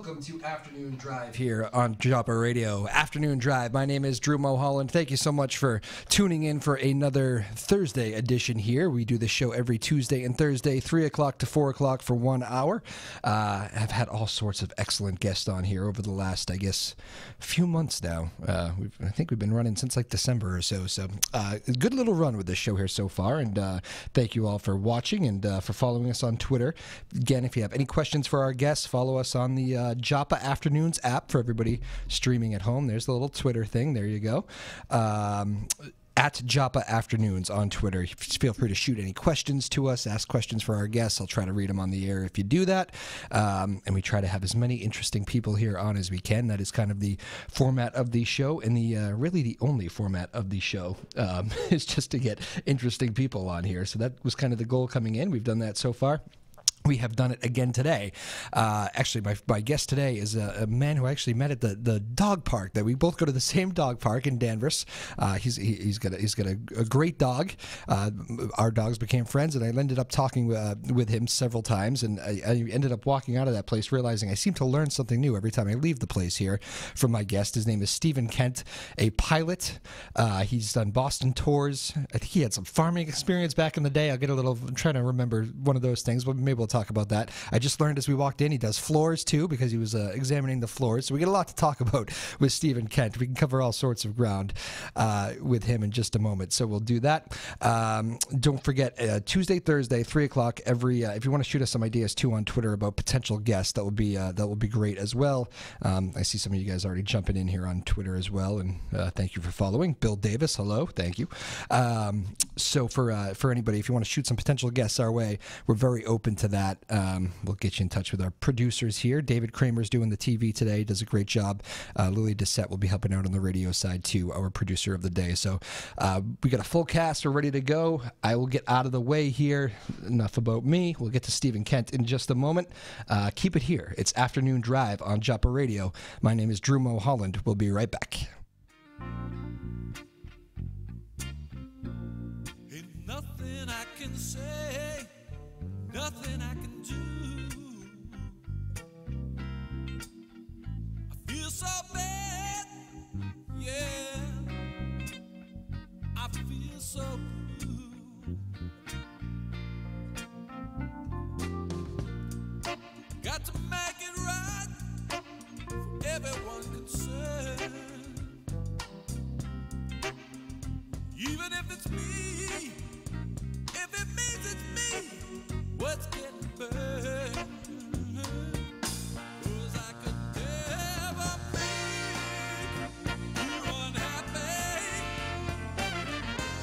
welcome to Afternoon Drive here on Joppa Radio. Afternoon Drive. My name is Drew Moholland. Thank you so much for tuning in for another Thursday edition here. We do this show every Tuesday and Thursday, 3 o'clock to 4 o'clock for 1 hour. I've had all sorts of excellent guests on here over the last, I guess, few months now. I think we've been running since like December or so. So a good little run with this show here so far. And thank you all for watching and for following us on Twitter. Again, if you have any questions for our guests, follow us on the Joppa Afternoons app for everybody streaming at home. There's the little Twitter thing. There you go. At Joppa Afternoons on Twitter. Feel free to shoot any questions to us, ask questions for our guests. I'll try to read them on the air if you do that. And we try to have as many interesting people here on as we can. That is kind of the format of the show, and the really the only format of the show is just to get interesting people on here. So that was kind of the goal coming in. We've done that so far. We have done it again today. Actually, my guest today is a man who I actually met at the dog park. That we both go to the same dog park in Danvers. He's got a great dog. Our dogs became friends, and I ended up talking with him several times. And I ended up walking out of that place realizing I seem to learn something new every time I leave the place here from my guest. His name is Stephen Kent, a pilot. He's done Boston tours. I think he had some farming experience back in the day. I'm trying to remember one of those things, but maybe we'll talk about that. I just learned as we walked in he does floors too, because he was examining the floors. So we get a lot to talk about with Stephen Kent. We can cover all sorts of ground with him in just a moment. So we'll do that. Don't forget Tuesday, Thursday, 3 o'clock every. If you want to shoot us some ideas too on Twitter about potential guests, that will be great as well. I see some of you guys already jumping in here on Twitter as well, and thank you for following. Bill Davis, hello, thank you. So for anybody, if you want to shoot some potential guests our way, we're very open to that. We'll get you in touch with our producers here. David Kramer's doing the TV today, does a great job. Lily Dissette will be helping out on the radio side too, our producer of the day. So we got a full cast. We're ready to go. I will get out of the way here. Enough about me. We'll get to Stephen Kent in just a moment. Keep it here. It's Afternoon Drive on Joppa Radio. My name is Drew Moholland. We'll be right back. Ain't nothing I can say, nothing I can do. I feel so bad, yeah. I feel so blue. Got to make it right for everyone concerned. Even if it's me, if it means it's me, what's getting burned? 'Cause I could never make you unhappy.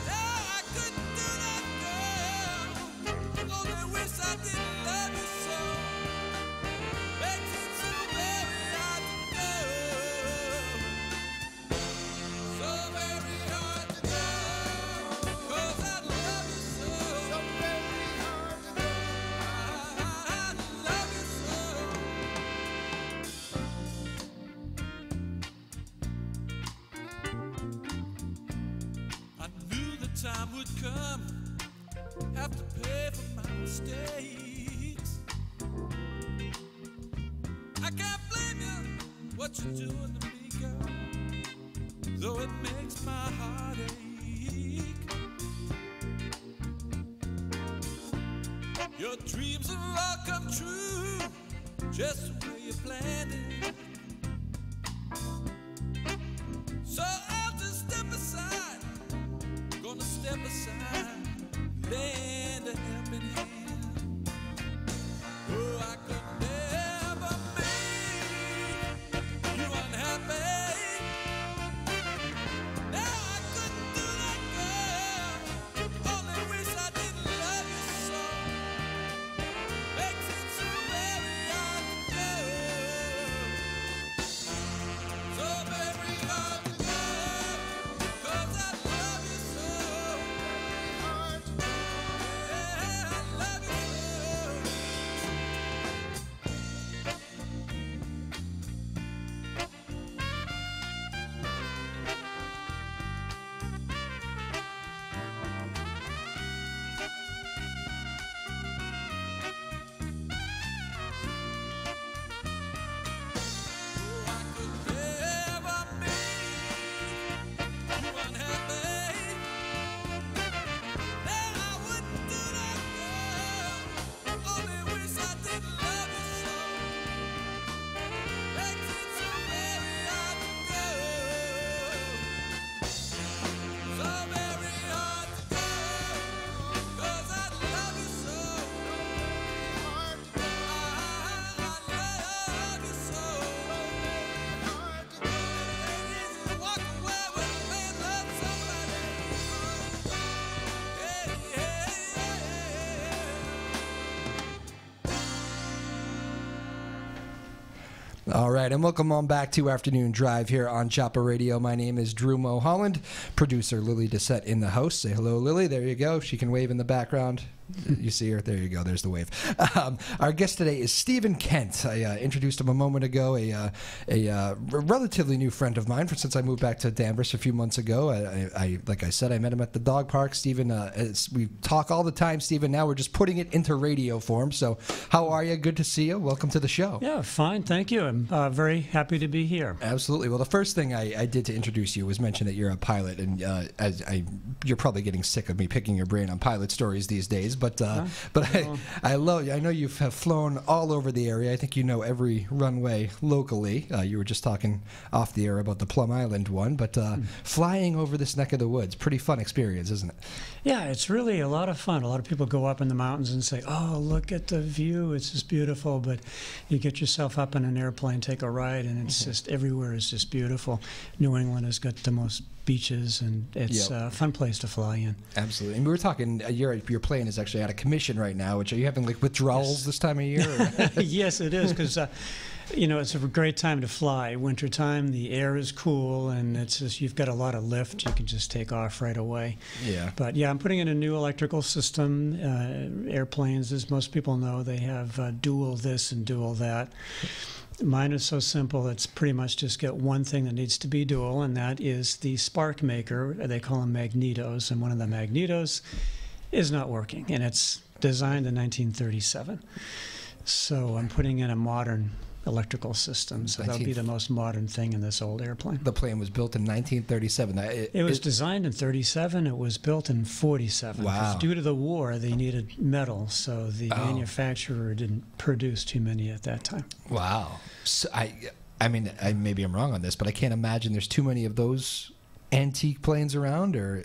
No, I couldn't do that, girl. Only wish I didn't love you so. Makes it so very hard to know. So very hard to know. 'Cause I love you so. So very hard to know. I love you so. I knew the time would come, have to pay for my mistakes. I can't blame you, what you're doing to me, girl, though it makes my heart ache. Your dreams have all come true, just the way you planned it. So I'll just step aside, gonna step aside, lend a helping hand. Oh, I could never make you unhappy. No, I couldn't do that, girl. Only wish I didn't love you so. Makes it so very hard to know. So very hard to know. 'Cause I love you so. All right, and welcome on back to Afternoon Drive here on Chopper Radio. My name is Drew Moholland, producer Lily Doucette in the house. Say hello, Lily. There you go. She can wave in the background. You see her? There you go. There's the wave. Our guest today is Stephen Kent. I introduced him a moment ago, a relatively new friend of mine since I moved back to Danvers a few months ago. Like I said, I met him at the dog park. Stephen, we talk all the time, Stephen. Now we're just putting it into radio form. So how are you? Good to see you. Welcome to the show. Yeah, fine. Thank you. I'm very happy to be here. Absolutely. Well, the first thing I did to introduce you was mention that you're a pilot, and you're probably getting sick of me picking your brain on pilot stories these days. But I know you have flown all over the area. I think you know every runway locally. You were just talking off the air about the Plum Island one, but flying over this neck of the woods, pretty fun experience, isn't it? Yeah, it's really a lot of fun. A lot of people go up in the mountains and say, "Oh, look at the view! It's just beautiful." But you get yourself up in an airplane, take a ride, and it's just everywhere is just beautiful. New England has got the most beaches, and it's a fun place to fly in. Absolutely. And we were talking, your plane is actually out of commission right now, which are you having like withdrawals this time of year? Or? Yes, it is, because it's a great time to fly. Wintertime, the air is cool, and it's just, you've got a lot of lift. You can just take off right away. Yeah. But yeah, I'm putting in a new electrical system. Airplanes, as most people know, they have dual this and dual that. Mine is so simple, it's pretty much just get one thing that needs to be dual, and that is the spark maker. They call them magnetos, and one of the magnetos is not working, and it's designed in 1937. So I'm putting in a modern electrical system, so that'll be the most modern thing in this old airplane. The plane was built in 1937. It was designed in 37. It was built in 47. Wow. Due to the war, they needed metal, so the manufacturer didn't produce too many at that time. Wow. So I mean, maybe I'm wrong on this, but I can't imagine there's too many of those antique planes around, or...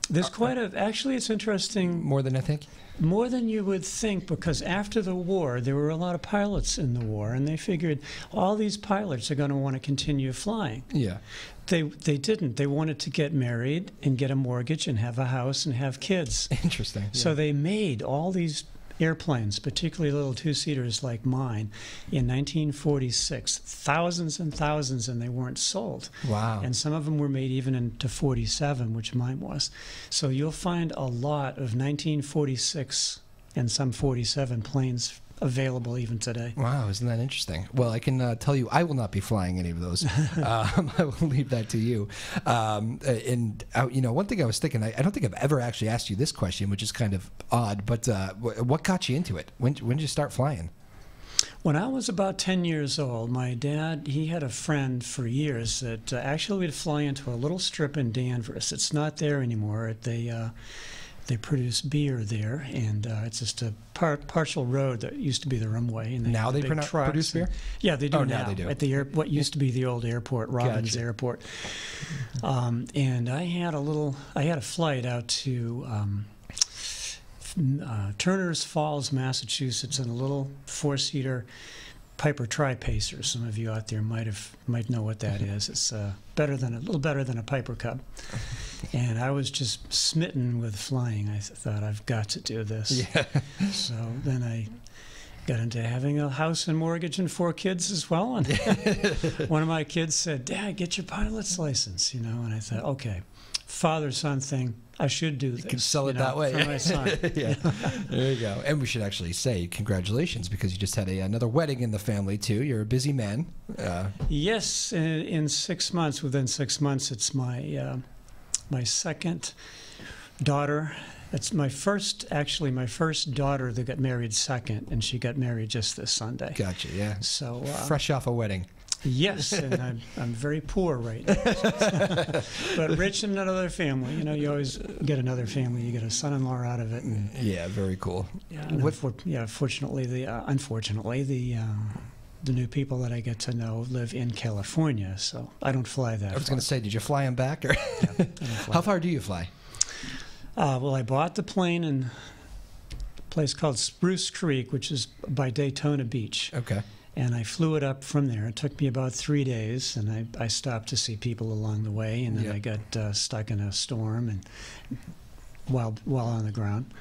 There's quite a... Actually, it's interesting... More than I think? More than you would think, because after the war, there were a lot of pilots in the war, and they figured all these pilots are going to want to continue flying. Yeah. They didn't. They wanted to get married and get a mortgage and have a house and have kids. Interesting. Yeah. So they made all these airplanes, particularly little two-seaters like mine, in 1946. Thousands and thousands, and they weren't sold. Wow. And some of them were made even into 47, which mine was. So you'll find a lot of 1946 and some 47 planes available even today. Wow, isn't that interesting? Well, I can tell you I will not be flying any of those. I will leave that to you. One thing I was thinking, I don't think I've ever actually asked you this question, which is kind of odd, but what got you into it? When did you start flying? When I was about 10 years old, my dad, he had a friend for years that actually would fly into a little strip in Danvers. It's not there anymore. They produce beer there, and it's just a partial road that used to be the runway. And now they produce beer? Yeah, they do now. They do. At the what used to be the old airport, Robbins Airport. And I had a flight out to Turner's Falls, Massachusetts, in a little four-seater Piper Tri-Pacer. Some of you out there might know what that is. It's a little better than a Piper Cub. And I was just smitten with flying. I thought, I've got to do this. Yeah. So then I got into having a house and mortgage and 4 kids as well. And one of my kids said, "Dad, get your pilot's license," And I thought, okay, father-son thing. I should do this. You can sell it that way. For my son. Yeah. There you go. And we should actually say congratulations, because you just had another wedding in the family, too. You're a busy man. Yes. In 6 months, within 6 months, it's my second daughter. It's my first daughter that got married second, and she got married just this Sunday. Gotcha, yeah. So fresh off a wedding. Yes, and I'm very poor right now. But rich in another family. You always get another family. You get a son-in-law out of it. And, yeah, very cool. Yeah, unfortunately, the new people that I get to know live in California, so I don't fly that far. I was going to say, did you fly them back? Or yeah, how far do you fly? Well, I bought the plane in a place called Spruce Creek, which is by Daytona Beach. Okay. And I flew it up from there. It took me about 3 days, and I stopped to see people along the way, and then I got stuck in a storm and while on the ground.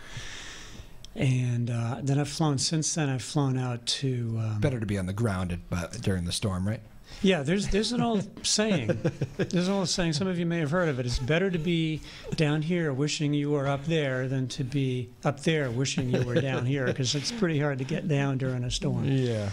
And then I've flown, since then I've flown out to... Better to be on the ground during the storm, right? Yeah, there's an old saying. There's an old saying, some of you may have heard of it. It's better to be down here wishing you were up there than to be up there wishing you were down here, because it's pretty hard to get down during a storm. Yeah.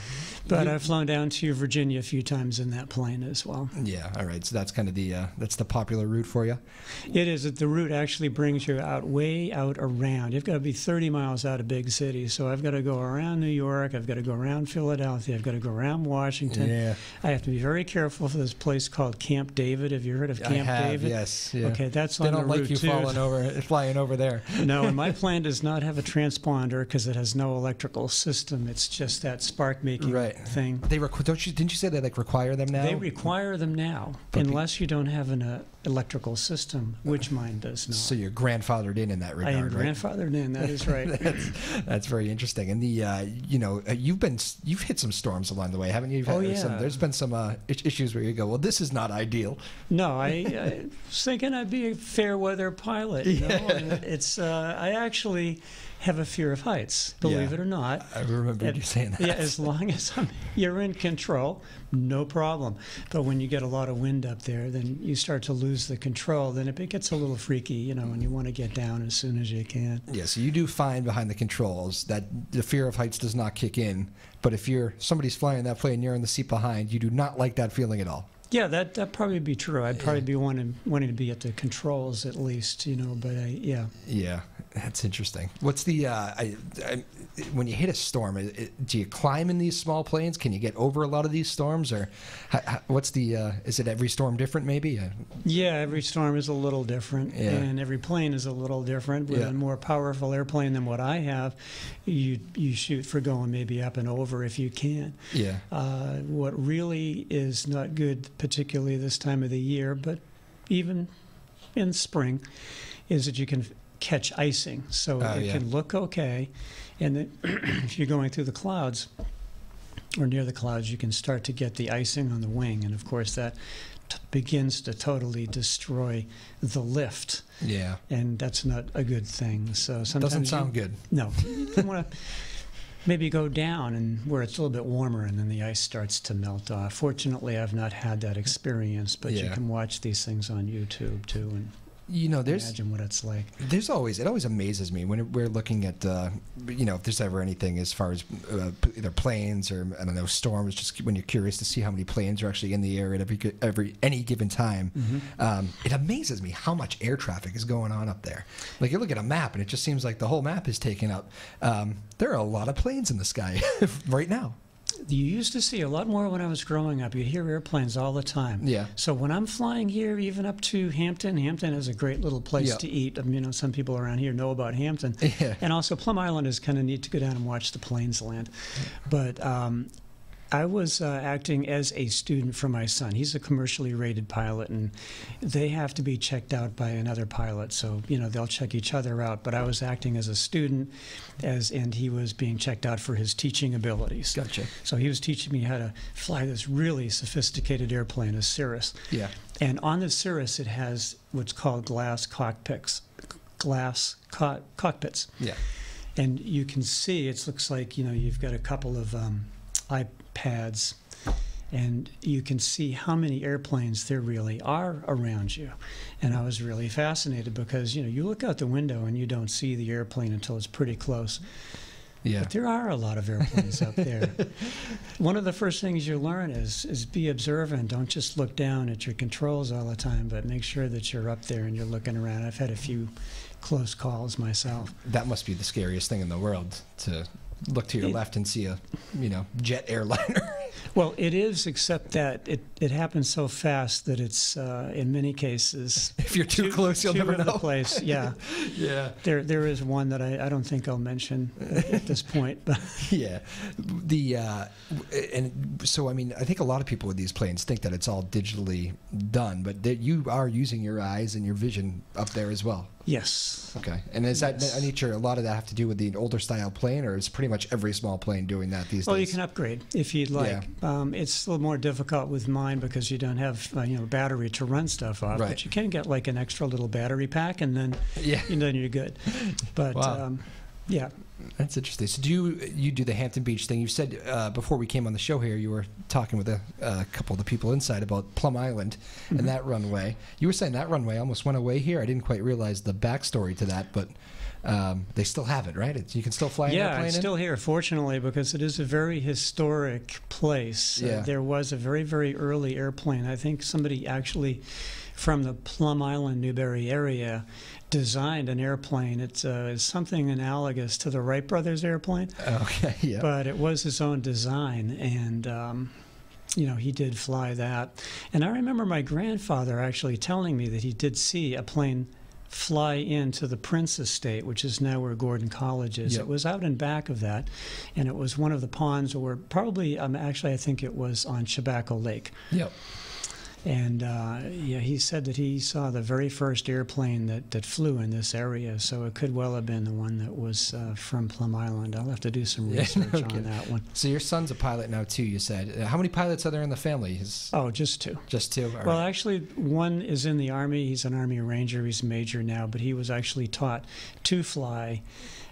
But I've flown down to Virginia a few times in that plane as well. Yeah, all right. So that's kind of that's the popular route for you? It is. The route actually brings you way out around. You've got to be 30 miles out of big cities. So I've got to go around New York. I've got to go around Philadelphia. I've got to go around Washington. Yeah. I have to be very careful for this place called Camp David. Have you heard of Camp David? Yes. Yeah. Okay, that's they on the don't route like you too. flying over there. No, and my plane does not have a transponder because it has no electrical system. It's just that spark-making thing. Didn't you say they require them now? They require them now, unless you don't have an electrical system, which mine does not. So you're grandfathered in that regard. I am right? grandfathered in. That is right. that's very interesting. And you've hit some storms along the way, haven't you? There's been some issues where you go, well, this is not ideal. No, I was thinking I'd be a fair weather pilot. You know? And it's I actually have a fear of heights, believe it or not. I remember you saying that. Yeah, as long as you're in control, no problem. But when you get a lot of wind up there, then you start to lose the control. Then it gets a little freaky, and you want to get down as soon as you can. Yeah, so you do fine behind the controls. That the fear of heights does not kick in. But if somebody's flying that plane, you're in the seat behind, you do not like that feeling at all. Yeah, that'd probably be true. I'd probably be wanting to be at the controls at least, but yeah. Yeah, that's interesting. What's the when you hit a storm? Do you climb in these small planes? Can you get over a lot of these storms, or what's the? Is it every storm different? Maybe. Yeah, every storm is a little different, and every plane is a little different. With a more powerful airplane than what I have, you shoot for going maybe up and over if you can. Yeah. What really is not good, particularly this time of the year, but even in spring, is that you can catch icing. So it can look okay, and then if you're going through the clouds or near the clouds, you can start to get the icing on the wing, and of course that begins to totally destroy the lift. Yeah. And that's not a good thing. So sometimes doesn't sound good. No. You want to maybe go down and where it's a little bit warmer, and then the ice starts to melt off. Fortunately, I've not had that experience, but you can watch these things on YouTube too, and imagine what it's like. It always amazes me when we're looking at if there's ever anything as far as either planes or I don't know storms. Just when you're curious to see how many planes are actually in the air at any given time, it amazes me how much air traffic is going on up there. Like you look at a map and it just seems like the whole map is taken up. There are a lot of planes in the sky right now. You used to see a lot more when I was growing up. You'd hear airplanes all the time. Yeah. So when I'm flying here, even up to Hampton is a great little place to eat. Some people around here know about Hampton. Yeah. And also Plum Island is kind of neat to go down and watch the planes land. But I was acting as a student for my son. He's a commercially rated pilot, and they have to be checked out by another pilot. So, they'll check each other out. But I was acting as a student, and he was being checked out for his teaching abilities. Gotcha. So he was teaching me how to fly this really sophisticated airplane, a Cirrus. Yeah. And on the Cirrus, it has what's called glass cockpits. Yeah. And you can see, it looks like, you've got a couple of iPads, and you can see how many airplanes there really are around you. And I was really fascinated because, you look out the window and you don't see the airplane until it's pretty close. Yeah. But there are a lot of airplanes up there. One of the first things you learn is be observant. Don't just look down at your controls all the time, but make sure that you're up there and you're looking around. I've had a few close calls myself. That must be the scariest thing in the world, to look to your left and see a jet airliner. Well, it is, except that it happens so fast that it's in many cases. If you're too close, you'll never know. The place, yeah. Yeah. There is one that I don't think I'll mention at this point. But yeah, and so I think a lot of people with these planes think that it's all digitally done, but you are using your eyes and your vision up there as well. Yes. Okay. And is that nature, a lot of that have to do with the older style plane, or is pretty much every small plane doing that these days? Well, you can upgrade if you'd like. Yeah. It's a little more difficult with mine because you don't have battery to run stuff off. Right. But you can get like an extra little battery pack, and then you're good. But wow. Yeah. That's interesting. So do you do the Hampton Beach thing? You said before we came on the show here, you were talking with a couple of the people inside about Plum Island and that runway. You were saying that runway almost went away here. I didn't quite realize the backstory to that, but they still have it, right? You can still fly an airplane it's still here, fortunately, because it is a very historic place. Yeah. There was a very, very early airplane. I think somebody actually from the Plum Island, Newberry area designed an airplane. It's something analogous to the Wright brothers airplane. Okay, yeah. But it was his own design, and he did fly that. And I remember my grandfather actually telling me that he did see a plane fly into the Prince Estate, which is now where Gordon College is. Yep. It was out in back of that, and it was one of the ponds, or probably, actually I think it was on Chabaco Lake. Yep. And he said that he saw the very first airplane that flew in this area, so it could well have been the one that was from Plum Island. I'll have to do some research on that one. So your son's a pilot now too, you said. How many pilots are there in the family? Oh, just two. Just two? All Well, right. actually, one is in the Army. He's an Army Ranger. He's a major now, but he was actually taught to fly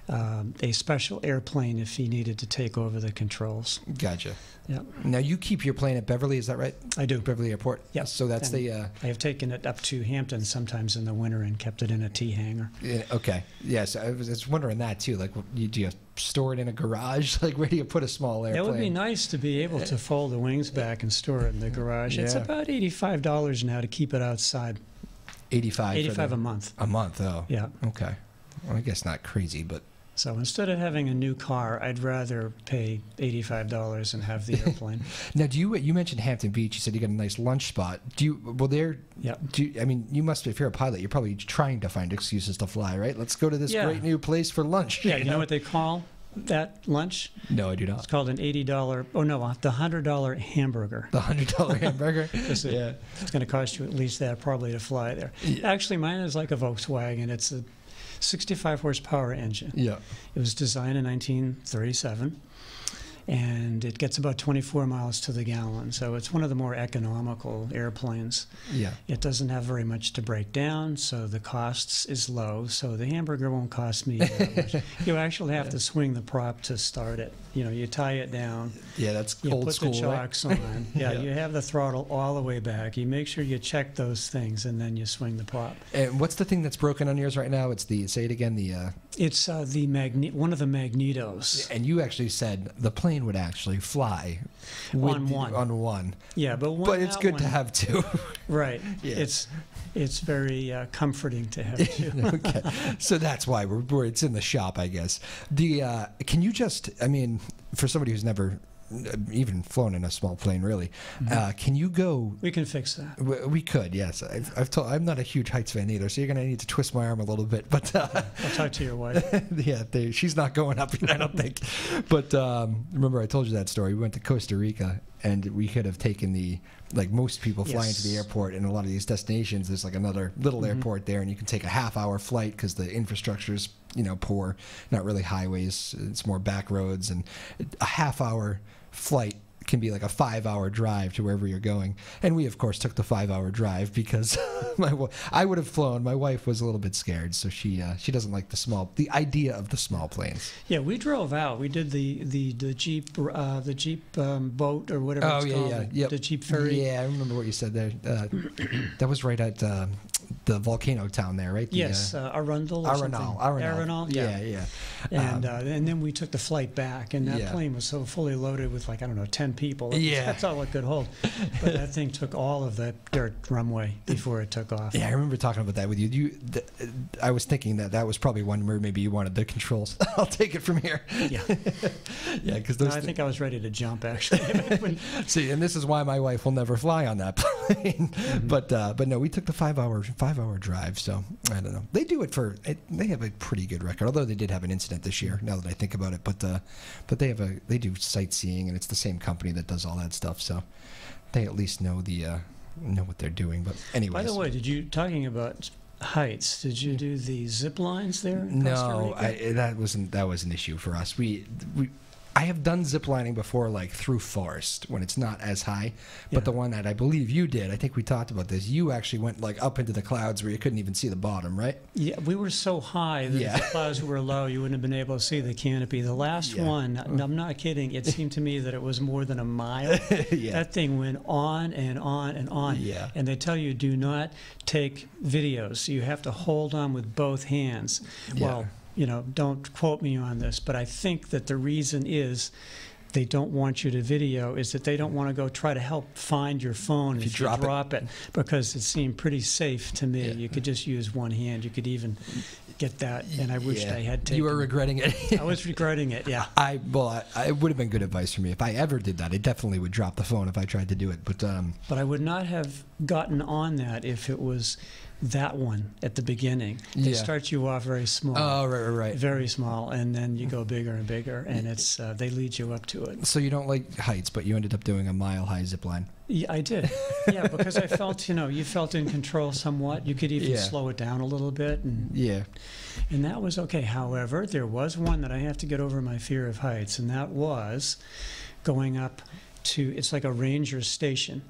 a special airplane if he needed to take over the controls. Gotcha. Yeah, Now you keep your plane at Beverly, is that right? I do. Beverly Airport? Yeah. So that's And the... I have taken it up to Hampton sometimes in the winter and kept it in a T hangar. Okay. Yes, I was wondering that too. Like, do you store it in a garage? Like, where do you put a small airplane? It would be nice to be able to fold the wings back and store it in the garage. It's Yeah. about $85 now to keep it outside. 85 $85 a month. A month, oh. Yeah. Okay. Well, I guess not crazy, but... So instead of having a new car, I'd rather pay $85 and have the airplane. Now, you mentioned Hampton Beach. You said you got a nice lunch spot. Yeah. You must, if you're a pilot, you're probably trying to find excuses to fly, right? Let's go to this Yeah. great new place for lunch. Yeah, you know what they call that lunch? No, I do It's not. called an $80, the $100 hamburger. The $100 hamburger? It's going to cost you at least that probably to fly there. Yeah. Actually, mine is like a Volkswagen. It's a 65 horsepower engine. Yeah. It was designed in 1937, and it gets about 24 miles to the gallon. So it's one of the more economical airplanes. Yeah. It doesn't have very much to break down, so the cost is low. So the hamburger won't cost me that much. You actually have to swing the prop to start it. You tie it down. Yeah, that's You old put school, the chocks right? on. Yeah, Yeah. you have the throttle all the way back. You make sure you check those things, and then you swing the prop. And what's the thing that's broken on yours right now? It's say it again, It's one of the magnetos. and you actually said the plane would actually fly On one. On one. Yeah, but But it's good to have two. Right. Yeah. It's very comforting to have two. Okay, so that's why it's in the shop, I guess. Can you just, for somebody who's never even flown in a small plane, really, can you go? We can fix that. We could, yes. I'm not a huge heights fan either, so you're going to need to twist my arm a little bit. But I'll talk to your wife. yeah, she's not going up yet, I don't think. But remember, I told you that story. We went to Costa Rica, and we could have taken like most people fly into the Yes. airport, and a lot of these destinations, there's like another little airport there, and you can take a half-hour flight because the infrastructure's poor, not really highways, it's more back roads, and a half-hour flight can be like a 5-hour drive to wherever you're going. And we, of course, took the 5-hour drive because I would have flown. My wife was a little bit scared, so she doesn't like the idea of the small planes. Yeah, we drove out. We did the Jeep boat or whatever it's called. Yep. The Jeep ferry. Yeah, I remember what you said there. That was right at the volcano town there, right? Yes, Arundel or something. Arenal. Yeah. Yeah. And then we took the flight back, and that Yeah. plane was so fully loaded with 10 people. Yeah. That's all it could hold. But that thing took all of that dirt runway before it took off. Yeah, I remember talking about that with you. I was thinking that was probably one where maybe you wanted the controls. I'll take it from here. Yeah. Yeah, because I think I was ready to jump, actually. See, and this is why my wife will never fly on that plane. But no, we took the 5-hour drive. So I don't know. They do it they have a pretty good record. Although they did have an incident this year. Now that I think about it, but they do sightseeing, and it's the same company that does all that stuff. So they at least know know what they're doing. But anyways. By the way, talking about heights, did you do the zip lines there in Costa No, Rica? that was an issue for us. We I have done zip lining before, like through forest when it's not as high. But Yeah. the one that I believe you did, I think we talked about this. You actually went like up into the clouds where you couldn't even see the bottom, right? Yeah, we were so high that Yeah. if the clouds were low, you wouldn't have been able to see the canopy. The last Yeah. one, I'm not kidding, it seemed to me that it was more than a mile. Yeah. That thing went on and on and on. Yeah. And they tell you do not take videos. You have to hold on with both hands. Yeah. Well, you know, don't quote me on this, but I think that the reason is they don't want you to video is that they don't want to go try to help find your phone if you drop it, because it seemed pretty safe to me. Yeah. You could just use one hand. You could even get that, and I wished Yeah. I had taken. You were regretting it. I was regretting it, yeah. I it would have been good advice for me if I ever did that. I definitely would drop the phone if I tried to do it. But But I would not have gotten on that if it was that one at the beginning. They Yeah. start you off very small. oh, right. Very small, and then you go bigger and bigger, and it's they lead you up to it. So you don't like heights, but you ended up doing a mile-high zip line. Yeah, I did. Yeah, because I felt, you felt in control somewhat. You could even Yeah. slow it down a little bit, Yeah. and that was okay. However, there was one that I have to get over my fear of heights, and that was going up to, it's like a ranger station.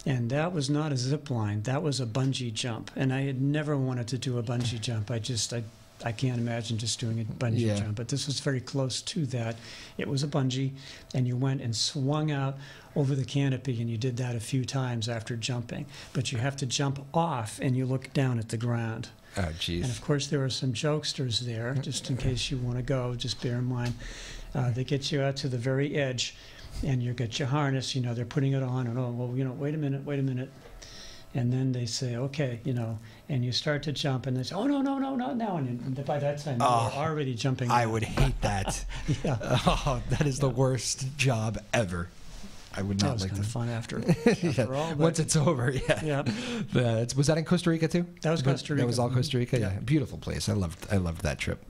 And that was not a zip line. That was a bungee jump. And I had never wanted to do a bungee jump. I can't imagine just doing a bungee Yeah. jump. But this was very close to that. It was a bungee, and you went and swung out over the canopy, and you did that a few times after jumping. But you have to jump off, and you look down at the ground. Oh, And jeez. of course, there were some jokesters there, just in case you want to go, just bear in mind. They get you out to the very edge, and you get your harness, they're putting it on, and wait a minute. And then they say, okay, and you start to jump, and they say, oh, no, not now. And by that time, you're already jumping. I out. would hate that. Yeah. Oh, that is the worst job ever. I would That not was like kind of to. fun after Yeah. all. But Once it's over, yeah. Yeah. Was that in Costa Rica too? That was Costa Rica. That was all Costa Rica. Yeah. Yeah, beautiful place. I loved that trip.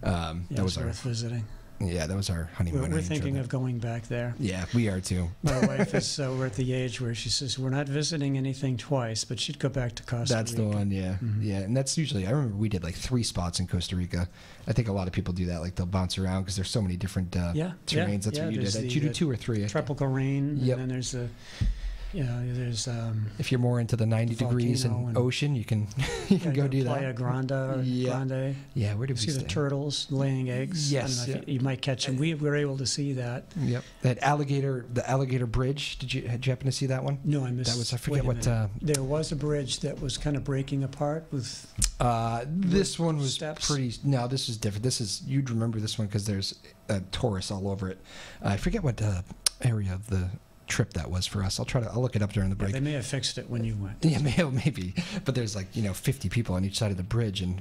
Yeah, That was it's our worth visiting. that was our honeymoon. We're thinking of going back there. Yeah, we are too. My wife is we're at the age where she says we're not visiting anything twice, but she'd go back to Costa That's Rica. the one, yeah. Mhm. Yeah, and that's usually, I remember we did like 3 spots in Costa Rica. I think a lot of people do that, like they'll bounce around because there's so many different terrains. That's what you did. there's Did you do the 2 or 3? tropical rain, Yep. and then there's there's If you're more into the 90 degrees volcano and and- ocean, you can you can go do Playa that. Grande. Or Yeah. Grande. Yeah, where did we See the stay? turtles laying eggs. Yes, I don't know if yeah. you might catch them. We were able to see that. Yep. The alligator bridge. Did you happen to see that one? No, I missed. That was, I forget wait a what minute. There was a bridge that was kind of breaking apart with. this one was steps? pretty. No, this is different. This is, you'd remember this one because there's tourists all over it. I forget what area of the trip that was for us. I'll look it up during the break. They may have fixed it when you went. Yeah, maybe. But there's 50 people on each side of the bridge, and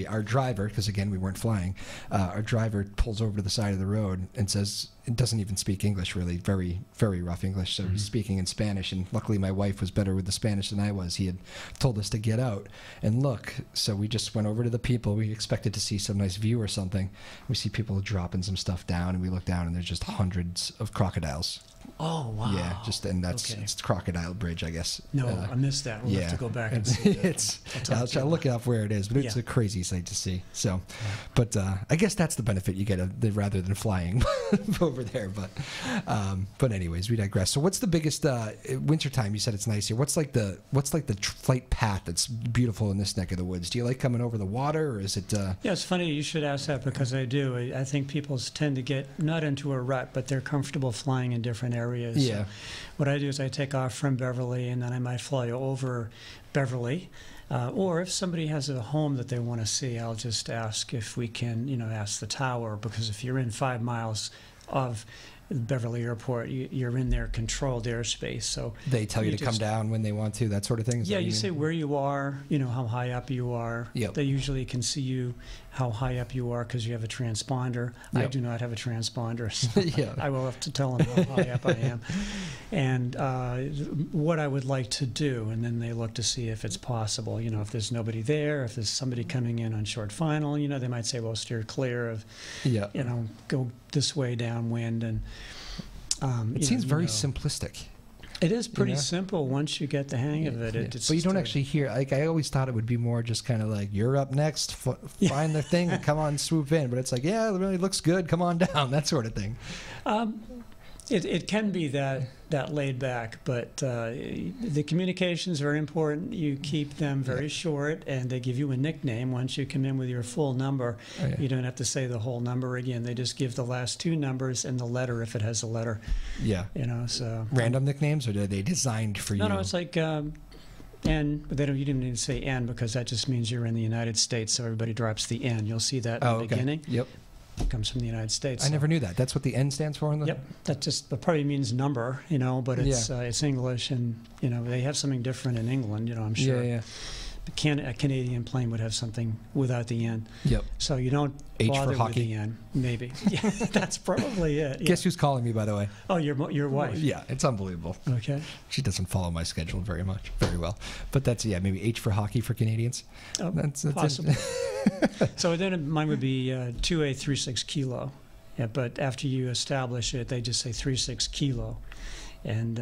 our driver, because again we weren't flying, our driver pulls over to the side of the road and says, it doesn't even speak English really, very, very rough English, so he's speaking in Spanish, and luckily my wife was better with the Spanish than I was. He had told us to get out and look, so we just went over to the people. We expected to see some nice view or something. We see people dropping some stuff down, and we look down, and there's just hundreds of crocodiles. Oh wow! Yeah, and that's Okay. it's Crocodile Bridge, I guess. No, I missed that. We'll have to go back and see that. I'll try to look it up where it is, but it's Yeah. a crazy sight to see. So, but I guess that's the benefit you get rather than flying over there. But anyways, we digress. So, what's the biggest wintertime? You said it's nice here. What's like the flight path that's beautiful in this neck of the woods? Do you like coming over the water, or is it? Yeah, it's funny you should ask that because I do. I think people tend to get not into a rut, but they're comfortable flying in different areas. Yeah. So what I do is I take off from Beverly, and then I might fly over Beverly. Or if somebody has a home that they want to see, I'll just ask if we can, ask the tower, because if you're in 5 miles of Beverly Airport, you're in their controlled airspace. So They tell you to come just- down when they want to, that sort of thing? Is that Yeah, what you mean? say where you are, how high up you are. Yep. They usually can see you, how high up you are, because you have a transponder. I Yep. do not have a transponder, so Yeah. I will have to tell them how high up I am. And what I would like to do, and then they look to see if it's possible. If there's nobody there, if there's somebody coming in on short final, they might say, well, steer clear of, Yeah. go this way downwind. And It seems very simplistic. It is pretty You know? simple once you get the hang of it. Yeah. It's But you just don't a- actually hear. Like I always thought it would be more just kind of like you're up next, find the thing, and come on, swoop in. But it's like, yeah, it really looks good. Come on down, that sort of thing. It can be that laid back, but the communication is very important. You keep them very short, and they give you a nickname once you come in with your full number. Oh, yeah. You don't have to say the whole number again. They just give the last two numbers and the letter if it has a letter. Yeah. You know, so Random nicknames, or are they designed for you? no, it's like N. But they don't. You didn't need to say N because that just means you're in the United States. So everybody drops the N. You'll see that in Oh, the okay. beginning. Yep. It comes from the United States. I so- never knew that. That's what the N stands for. Yep, that probably means number, you know, but it's English, and you know they have something different in England, you know. I'm sure. Yeah. A Canadian plane would have something without the N, Yep. so you don't H for bother with hockey. the N. Maybe. Yeah, that's probably it. Yeah. Guess who's calling me, by the way? Oh, your wife. Yeah, it's unbelievable. Okay. She doesn't follow my schedule very well. But that's, maybe H for hockey for Canadians. Oh, That's possible. So then mine would be 2A36 kilo. Yeah, but after you establish it, they just say 36 kilo. And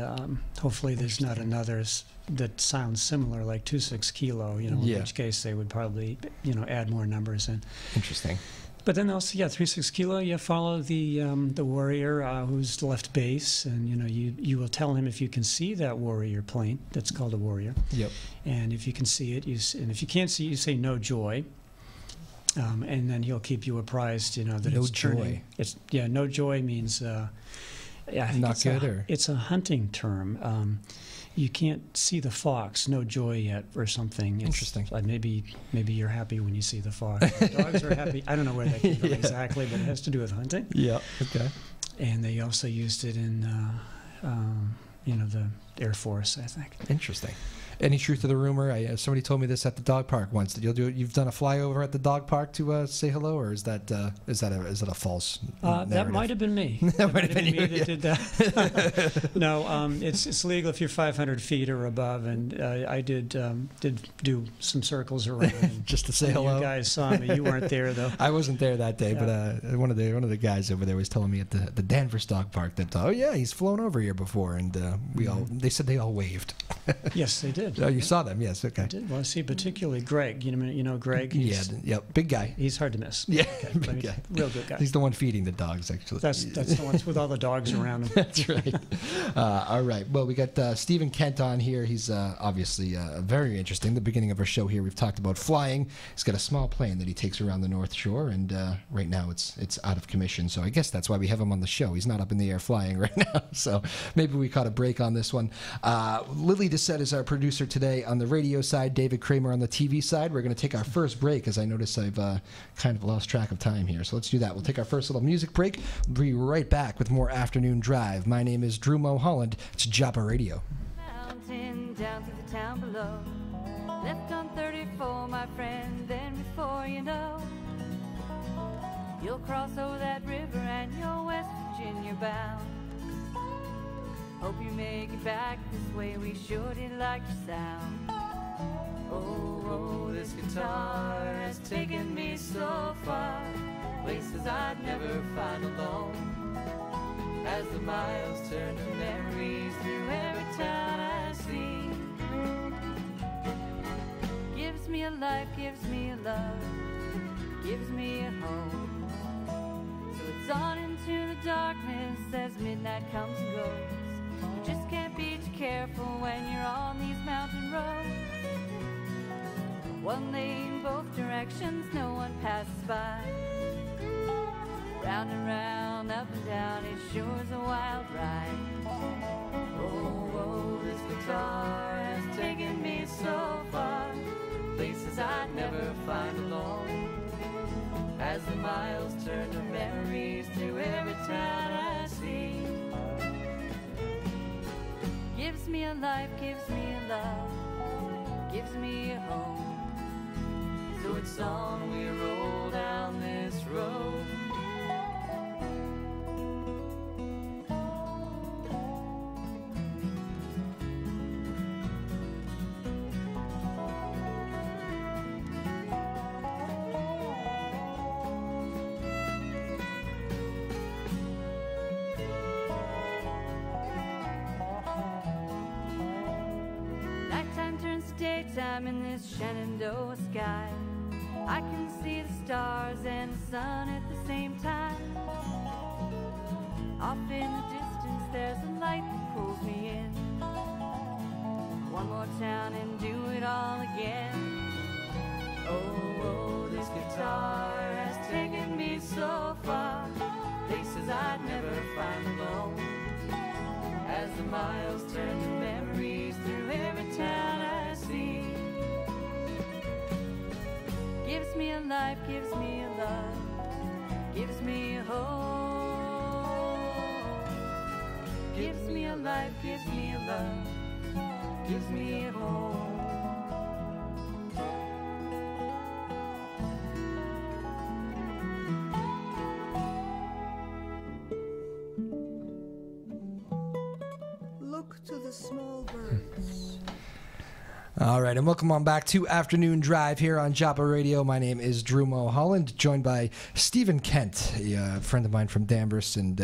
hopefully there's not another that sounds similar, like 26 kilo, you know, Yeah. in which case they would probably, you know, add more numbers in. Interesting. But then also, 36 kilo, you follow the warrior who's left base, and, you know, you will tell him if you can see that warrior plane. That's called a warrior. Yep. And if you can see it, and if you can't see it, you say no joy. And then he'll keep you apprised, you know, that No it's turning. joy. No joy means I think Not it's good, or? it's a hunting term. You can't see the fox, no joy yet, or something. Interesting. Maybe you're happy when you see the fox. Dogs are happy. I don't know where that came from exactly, but it has to do with hunting. Yeah. Okay. And they also used it in, you know, the Air Force, I think. Interesting. Any truth to the rumor? Somebody told me this at the dog park once. That you've done a flyover at the dog park to say hello, or is that a false narrative? That might have been me. That might have been me you, that did that. No, it's legal if you're 500 feet or above, and I did do some circles around. And Just to say some of hello. You guys saw me. You weren't there though. I wasn't there that day, but one of the guys over there was telling me at the Danvers Dog Park that he's flown over here before, and they said they all waved. Yes, they did. Oh, you saw them? Yes. Okay. I did. Well, see, particularly Greg. You know Greg. Big guy. He's hard to miss. Yeah, Okay, but big he's guy. a real good guy. He's the one feeding the dogs, actually. That's the ones with all the dogs around him. That's right. All right. Well, we got Stephen Kent on here. He's obviously very interesting. The beginning of our show here, we've talked about flying. He's got a small plane that he takes around the North Shore, and right now it's out of commission. So I guess that's why we have him on the show. He's not up in the air flying right now. So maybe we caught a break on this one. Lily Doucette is our producer today on the radio side. David Kramer on the TV side. We're going to take our first break, as I notice I've kind of lost track of time here. So let's do that. We'll take our first little music break. We'll be right back with more Afternoon Drive. My name is Drew Moholland. It's Joppa Radio. Mountain down to the town below. Left on 34, my friend. Then before you know, you'll cross over that river and you're West Virginia bound. Hope you make it back this way. We sure did like your sound. Oh, this guitar has taken me so far, places I'd never find alone. As the miles turn to memories through every town I see, gives me a life, gives me a love, gives me a home. So it's on into the darkness as midnight comes and goes. You just can't be too careful when you're on these mountain roads. One lane, both directions, no one passes by. Round and round, up and down, it sure's a wild ride. Oh, this guitar has taken me so far, places I'd never find alone. As the miles turn to memories through every town I see, gives me a life, gives me a love, gives me a home. So it's on, we roll down this road. Nighttime in this Shenandoah sky, I can see the stars and the sun at the same time. Off in the distance there's a light that pulls me in. One more town and do it all again. Oh, this guitar has taken me so far, places I'd never find alone. As the miles turn to memories through every town I see, gives me a life, gives me a love, gives me a hope. Gives me a life, gives me a love, gives me a home. Look to the small birds. All right, and welcome on back to Afternoon Drive here on Joppa Radio. My name is Drew Moholland, joined by Stephen Kent, a friend of mine from Danvers, and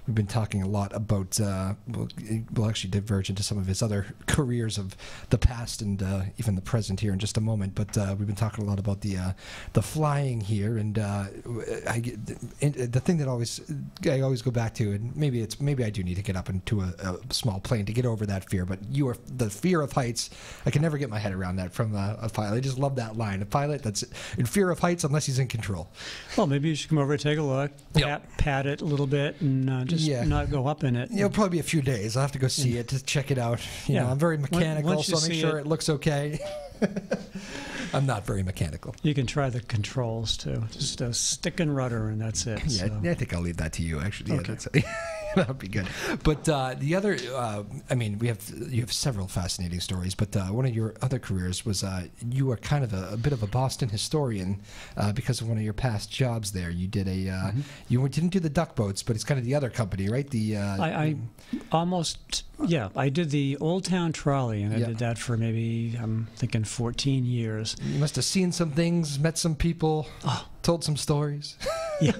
we've been talking a lot about, we'll actually diverge into some of his other careers of the past and even the present here in just a moment, but we've been talking a lot about the flying here, and the thing that I always go back to, and maybe I do need to get up into a small plane to get over that fear, but the fear of heights, I can never get my head around that from a pilot. I just love that line. A pilot that's in fear of heights unless he's in control. Well, maybe you should come over and take a look, pat it a little bit, and just not go up in it. It'll probably be a few days. I'll have to go see it to check it out. You know, I'm very mechanical, so I'll make sure it looks okay. I'm not very mechanical. You can try the controls too. Just a stick and rudder, and that's it. Yeah, so. I think I'll leave that to you. Actually, Okay. That would be good. But the other, I mean, you have several fascinating stories. But one of your other careers was you were kind of a bit of a Boston historian because of one of your past jobs there. You did you didn't do the duck boats, but it's kind of the other company, right? I almost. Yeah, I did the Old Town Trolley, and I did that for maybe, I'm thinking 14 years. You must have seen some things, met some people, told some stories. Yeah.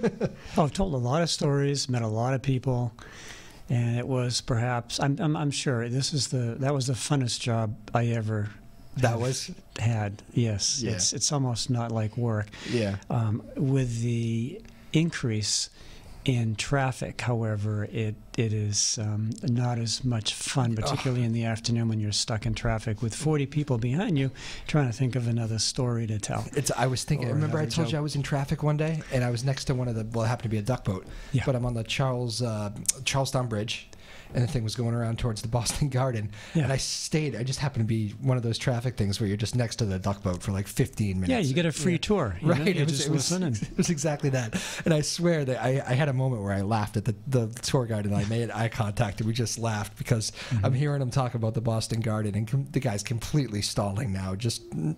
I've told a lot of stories, met a lot of people, and it was perhaps, I'm sure, that was the funnest job I ever had. Yes. Yeah. It's almost not like work. Yeah. With the increase in traffic, however, it is not as much fun, particularly in the afternoon when you're stuck in traffic with 40 people behind you trying to think of another story to tell. I was thinking, remember I told you I was in traffic one day, and I was next to one of it happened to be a duck boat, but I'm on the Charlestown Bridge, and the thing was going around towards the Boston Garden, and I just happened to be one of those traffic things where you're just next to the duck boat for like 15 minutes. Yeah, you get a free tour. Right. It was exactly that. And I swear that I had a moment where I laughed at the tour guide, and I made eye contact, and we just laughed because I'm hearing him talk about the Boston Garden, and the guy's completely stalling now.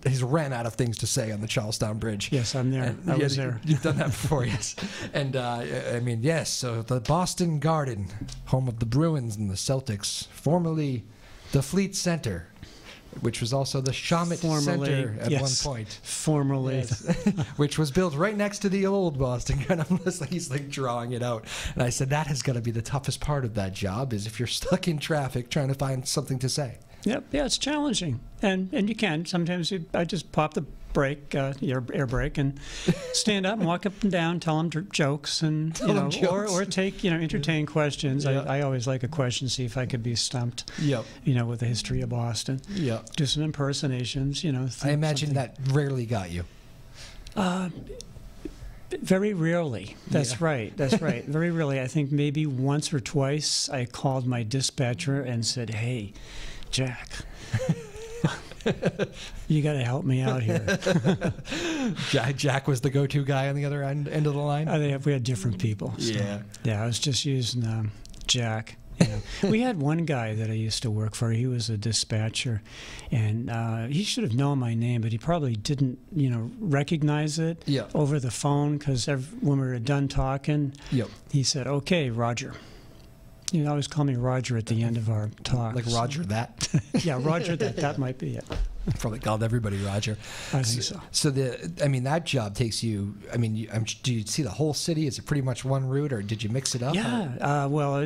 He's ran out of things to say on the Charlestown Bridge. Yes, I'm there. I was there. You've done that before, yes. And I mean, yes, so the Boston Garden, home of the Bruins and the Celtics, formerly the Fleet Center, which was also the Shawmut Center at one point. Formerly. Yes. Which was built right next to the old Boston Garden. He's like drawing it out. And I said, that has got to be the toughest part of that job, is if you're stuck in traffic trying to find something to say. Yep. Yeah, it's challenging. And you can. Sometimes I just pop the brake, your air brake, and stand up and walk up and down, tell them jokes, and or take entertain questions. Yeah. I always like a question, see if I could be stumped. Yep. With the history of Boston. Yeah. Do some impersonations. I imagine that rarely got you. Very rarely. That's right. That's right. Very rarely. I think maybe once or twice I called my dispatcher and said, "Hey, Jack." You got to help me out here. Jack was the go-to guy on the other end of the line? We had different people. So. Yeah, I was just using Jack. We had one guy that I used to work for. He was a dispatcher, and he should have known my name, but he probably didn't, recognize it over the phone, because when we were done talking, he said, "Okay, Roger." You always call me Roger at the end of our talk. Like Roger that? Yeah, Roger that. That might be it. Probably called everybody Roger. I think so. So that job takes you. I mean, do you see the whole city? Is it pretty much one route, or did you mix it up? Yeah, well,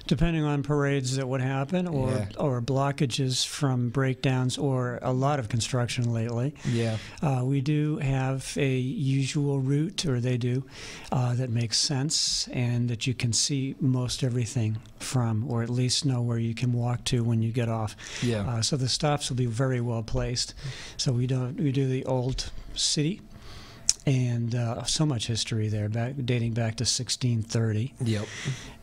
depending on parades that would happen, or blockages from breakdowns, or a lot of construction lately. Yeah. We do have a usual route, or they do, that makes sense and that you can see most everything from, or at least know where you can walk to when you get off. Yeah. So the stops will be very well placed. So we do the old city, and so much history there, dating back to 1630. Yep.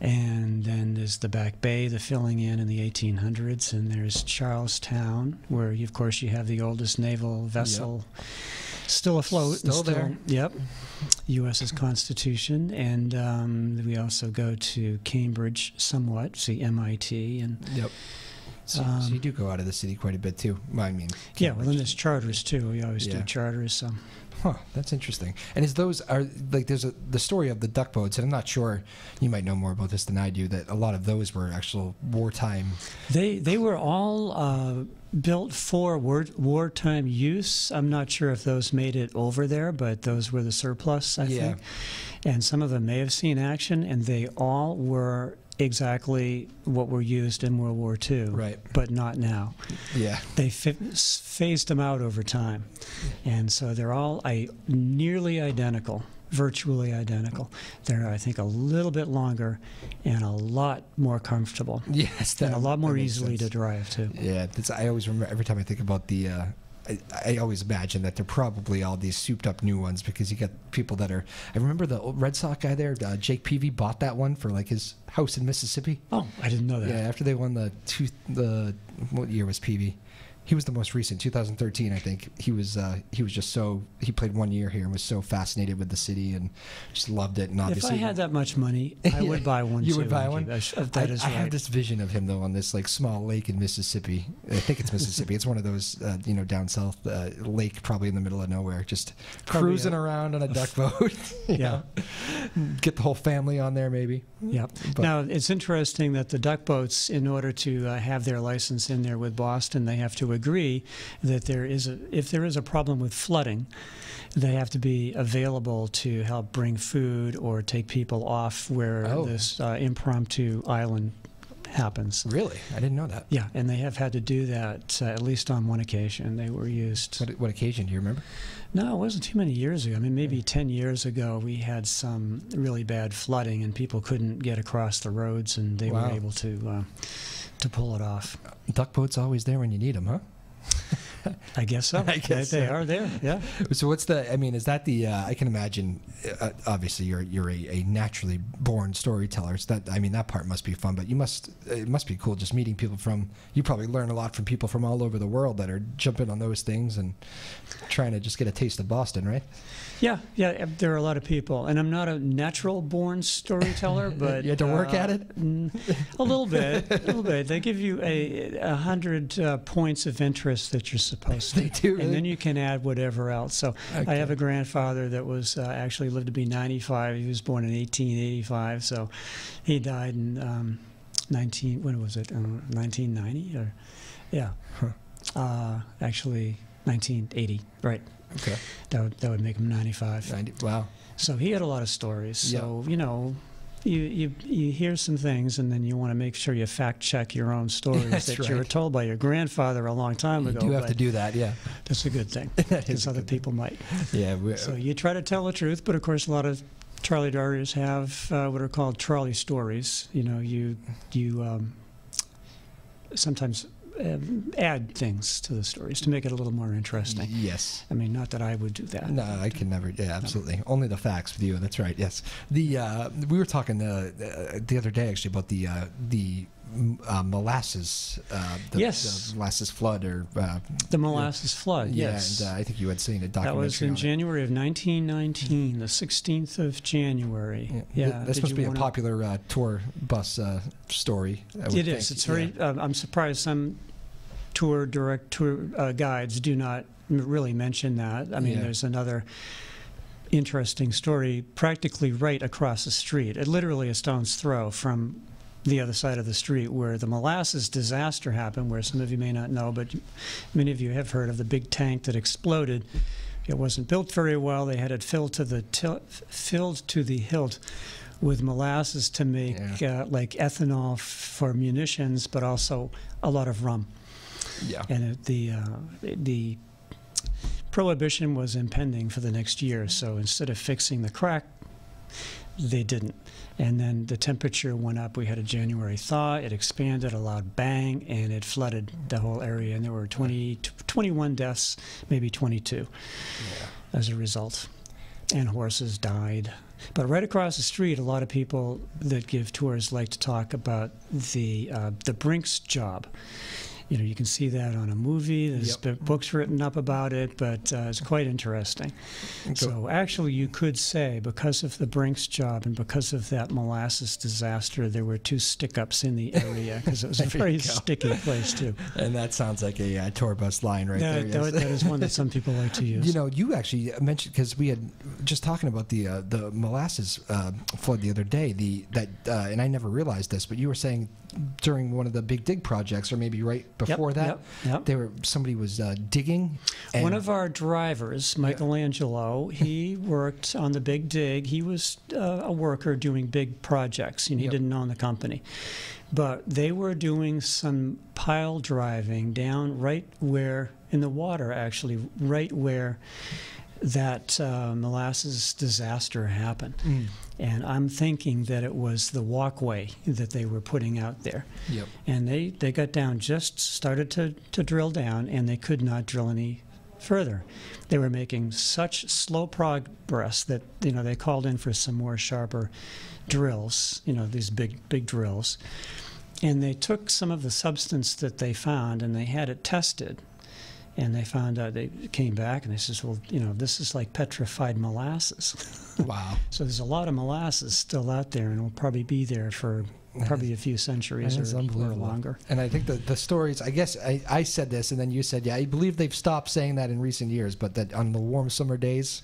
And then there's the Back Bay, the filling in the 1800s, and there's Charlestown, where of course you have the oldest naval vessel still afloat. Still there. Yep. U.S.'s Constitution, and we also go to Cambridge somewhat, see MIT, and yep. So you do go out of the city quite a bit too. I mean, yeah. Well, then there's charters too. We always do charters. So. Huh, that's interesting. And there's the story of the duck boats, and I'm not sure, you might know more about this than I do, that a lot of those were actual wartime. They were all built for wartime use. I'm not sure if those made it over there, but those were the surplus, I think. And some of them may have seen action, and they all were exactly what were used in World War II, right? But not now. Yeah, they phased them out over time, and so they're all nearly identical, virtually identical. They're, I think, a little bit longer and a lot more comfortable. Yes, and a lot more easily to drive too. Yeah, I always remember every time I think about the. I always imagine that they're probably all these souped-up new ones, because you got people that are. I remember the old Red Sox guy there, Jake Peavy, bought that one for like his house in Mississippi. Oh, I didn't know that. Yeah, after they won what year was Peavy? He was the most recent, 2013, I think. He was just so, he played 1 year here and was so fascinated with the city and just loved it. And obviously, if I had that much money, I would buy one. You would buy one? That is right. I have this vision of him though on this like small lake in Mississippi. I think it's Mississippi. It's one of those down south lake, probably in the middle of nowhere, just cruising around on a duck boat. Yeah. Get the whole family on there maybe. Yep. Now it's interesting that the duck boats, in order to have their license in there with Boston, they have to agree that if there is a problem with flooding, they have to be available to help bring food or take people off where this impromptu island happens. Really? I didn't know that. Yeah, and they have had to do that at least on one occasion. They were used. What occasion? Do you remember? No, it wasn't too many years ago. I mean, maybe 10 years ago, we had some really bad flooding, and people couldn't get across the roads, and they were able to pull it off. Duck boats always there when you need them, huh? I guess so. I guess they are there. Yeah. So what's the? I mean, is that the? I can imagine. Obviously, you're a naturally born storyteller. So that part must be fun. But it must be cool just meeting people from. You probably learn a lot from people from all over the world that are jumping on those things and trying to just get a taste of Boston, right? Yeah. There are a lot of people, and I'm not a natural born storyteller, but you had to work at it. A little bit. They give you 100 points of interest that you're supposed to. They do, really? And then you can add whatever else. So I have a grandfather that was actually lived to be 95. He was born in 1885, so he died in 1990 or actually 1980, right? Okay. That would make him 95. 90, wow. So he had a lot of stories. So you hear some things, and then you want to make sure you fact check your own stories that you were told by your grandfather a long time ago. You do have to do that, yeah. That's a good thing, because other people might. Yeah. So you try to tell the truth, but of course a lot of trolley drivers have what are called trolley stories. You sometimes add things to the stories to make it a little more interesting. Yes. I mean, not that I would do that. No, I can never. Yeah, absolutely. No. Only the facts with you. That's right. Yes. We were talking the other day actually about the molasses. Yes. The molasses flood or the molasses flood. Yes. And I think you had seen a documentary. That was in January of 1919, the 16th of January. Yeah. This must be a popular tour bus story. It is. It's very. I'm surprised some tour guides do not really mention that. I mean, there's another interesting story practically right across the street, literally a stone's throw from the other side of the street where the molasses disaster happened, where some of you may not know, but many of you have heard of the big tank that exploded. It wasn't built very well. They had it filled to the hilt with molasses to make like ethanol for munitions, but also a lot of rum. Yeah. And the prohibition was impending for the next year, so instead of fixing the crack, they didn't. And then the temperature went up. We had a January thaw. It expanded, a loud bang, and it flooded the whole area. And there were 21 deaths, maybe 22 as a result. And horses died. But right across the street, a lot of people that give tours like to talk about the Brinks job. You know, you can see that on a movie. There's books written up about it, but it's quite interesting. So actually, you could say because of the Brinks job and because of that molasses disaster, there were 2 stick-ups in the area because it was a very sticky place too. And that sounds like a tour bus line right there. Yes. That is one that some people like to use. You know, you actually mentioned, because we had just talking about the molasses flood the other day. And I never realized this, but you were saying during one of the big dig projects, or maybe right before that, somebody was digging. One of our drivers, Michelangelo, he worked on the big dig. He was a worker doing big projects, and he didn't own the company. But they were doing some pile driving down right where, in the water actually, right where that molasses disaster happened. And I'm thinking that it was the walkway that they were putting out there. And they got down, just started to drill down, and they could not drill any further. They were making such slow progress that, you know, they called in for some more sharper drills, you know, these big drills. And they took some of the substance that they found and they had it tested. And they found out, they came back and they says, well, you know, this is like petrified molasses. Wow. So there's a lot of molasses still out there, and it'll probably be there for probably a few centuries or longer. And I think the stories, I guess I said this, and then you said, I believe they've stopped saying that in recent years, but that on the warm summer days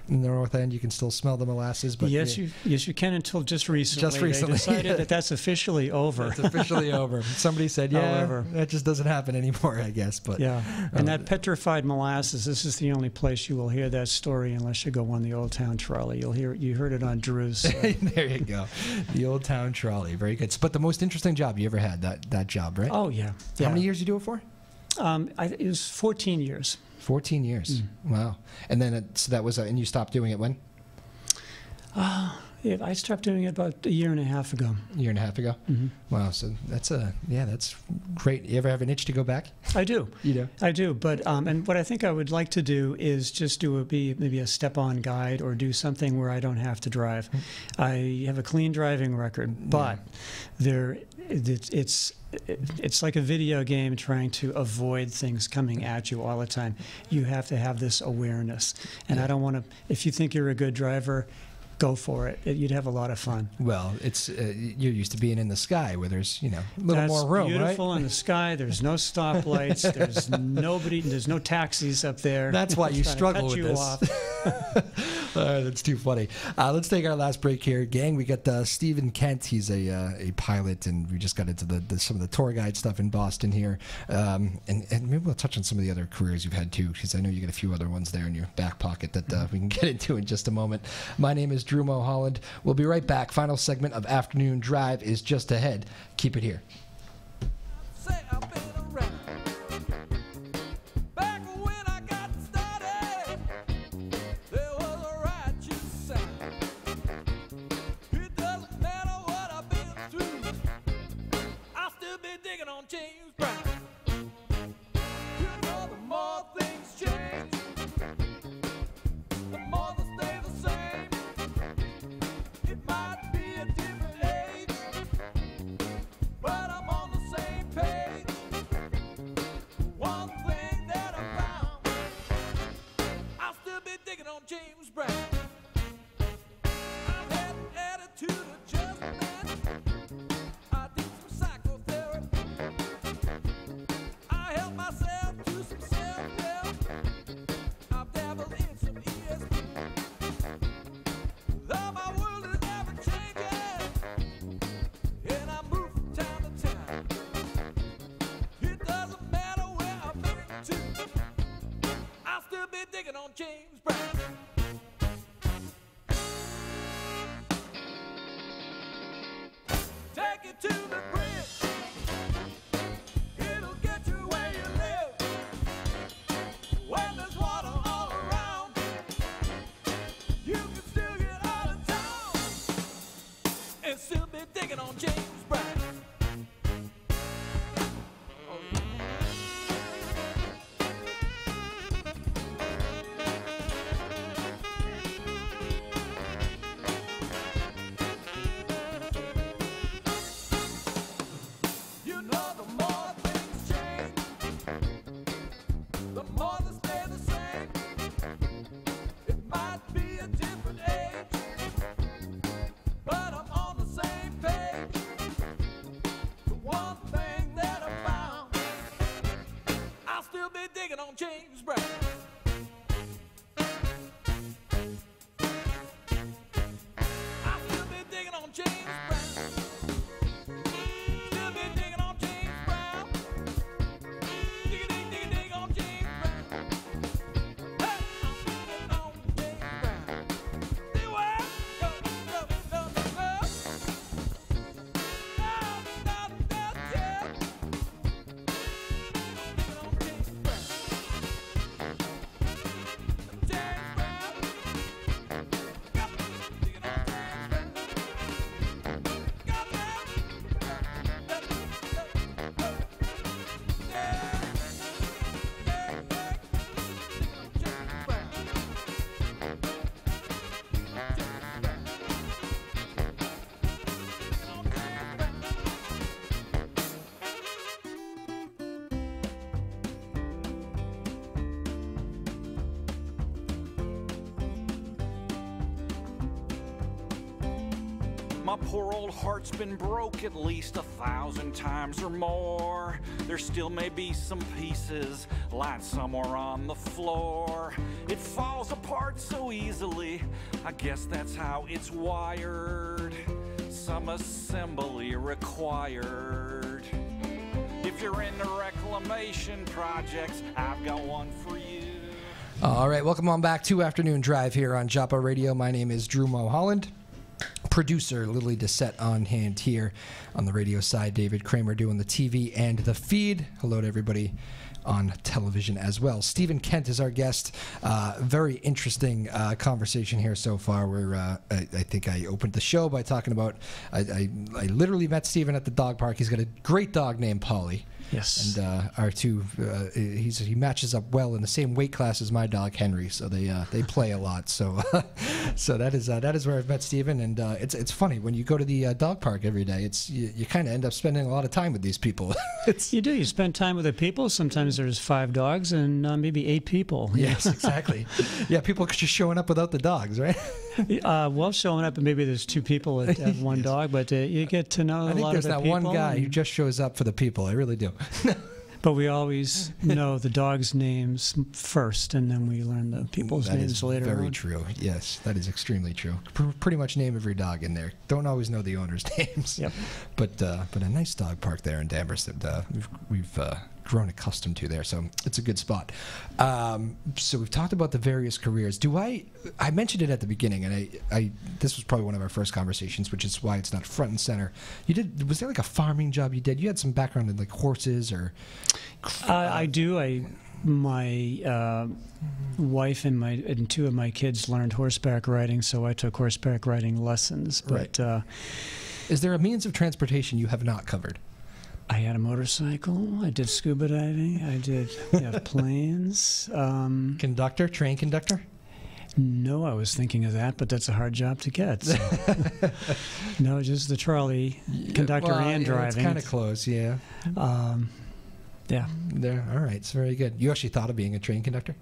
in the north end, you can still smell the molasses. But yes, you can until just recently. They decided that that's officially over. It's officially over. Somebody said, however, that just doesn't happen anymore, I guess. But and that petrified molasses, this is the only place you will hear that story unless you go on the Old Town Trolley. You heard it on Drew's. There you go. The Old Town Trolley. Very good. But the most interesting job you ever had, that job, right? Oh, yeah. How many years did you do it for? It was 14 years. 14 years. Wow. And then so that was, and you stopped doing it when? I stopped doing it about a year and a half ago. A year and a half ago? Wow. So that's that's great. You ever have an itch to go back? I do. You do? I do. But and what I think I would like to do is just do maybe a step-on guide or do something where I don't have to drive. I have a clean driving record, but it's like a video game trying to avoid things coming at you all the time. You have to have this awareness. And I don't want to, if you think you're a good driver, go for it. You'd have a lot of fun. Well, it's you're used to being in the sky where there's, a little more room, right? That's beautiful in the sky. There's no stoplights. There's nobody. There's no taxis up there. That's why you struggle with this. That's too funny. Let's take our last break here, gang. We got Stephen Kent. He's a pilot, and we just got into some of the tour guide stuff in Boston here. And maybe we'll touch on some of the other careers you've had too, because I know you got a few other ones there in your back pocket that we can get into in just a moment. My name is Drew Moholland. We'll be right back. Final segment of Afternoon Drive is just ahead. Keep it here. Say I've been around. Back when I got started, there was a righteous sound. It doesn't matter what I've been through, I'll still be digging on James Brown. You know, the more things change, the more they stay the same. It might be a different age, but I'm you to the bridge. It'll get you where you live. When there's water all around, you can still get out of town and still be digging on James Brown. You know the more things change, the more they stay the same. It might be a different age, but I'm on the same page. The one thing that I found, I'll still be digging on James Brown. I'll still be digging on James Brown. Still be digging on James Brown. Dig on James Brown. Hey, I'm digging on James Brown. Do what? Go, go, go, go, go. Down, down, down, yeah. Digging on James Brown. James Brown. Got me digging on James Brown. Got me. My poor old heart's been broke at least 1,000 times or more. There still may be some pieces lying somewhere on the floor. It falls apart so easily, I guess that's how it's wired. Some assembly required. If you're into reclamation projects, I've got one for you. All right, welcome on back to Afternoon Drive here on Joppa Radio. My name is Drew Moholland. Producer Lily Doucette on hand here on the radio side. David Kramer doing the TV and the feed. Hello to everybody on television as well. Stephen Kent is our guest. Very interesting conversation here so far. Where I think I opened the show by talking about I literally met Stephen at the dog park. He's got a great dog named Polly. Yes. And our two, he matches up well in the same weight class as my dog Henry, so they play a lot. So so that is where I've met Stephen, and it's funny when you go to the dog park every day. It's you kind of end up spending a lot of time with these people. You do. You spend time with the people. Sometimes there's 5 dogs and maybe 8 people. Yes, exactly. Yeah, people just showing up without the dogs, right? Well, showing up and maybe there's 2 people at one dog, but you get to know a lot of the people. I think there's that one guy who just shows up for the people. I really do. But we always know the dogs' names first, and then we learn the people's names later on. That is very true. Yes, that is extremely true. Pretty much name every dog in there. Don't always know the owners' names. Yep. But a nice dog park there in Danvers that we've grown accustomed to there, so it's a good spot. So we've talked about the various careers. I mentioned it at the beginning, and this was probably one of our first conversations, which is why it's not front and center. Was there like a farming job you did? You had some background in like horses or? I do. My wife and 2 of my kids learned horseback riding, so I took horseback riding lessons. But right. Is there a means of transportation you have not covered? I had a motorcycle. I did scuba diving. I did planes. Train conductor? No, I was thinking of that, but that's a hard job to get. So. No, just the trolley conductor and driving. It's kind of close, yeah. Yeah. There. All right. It's very good. You actually thought of being a train conductor?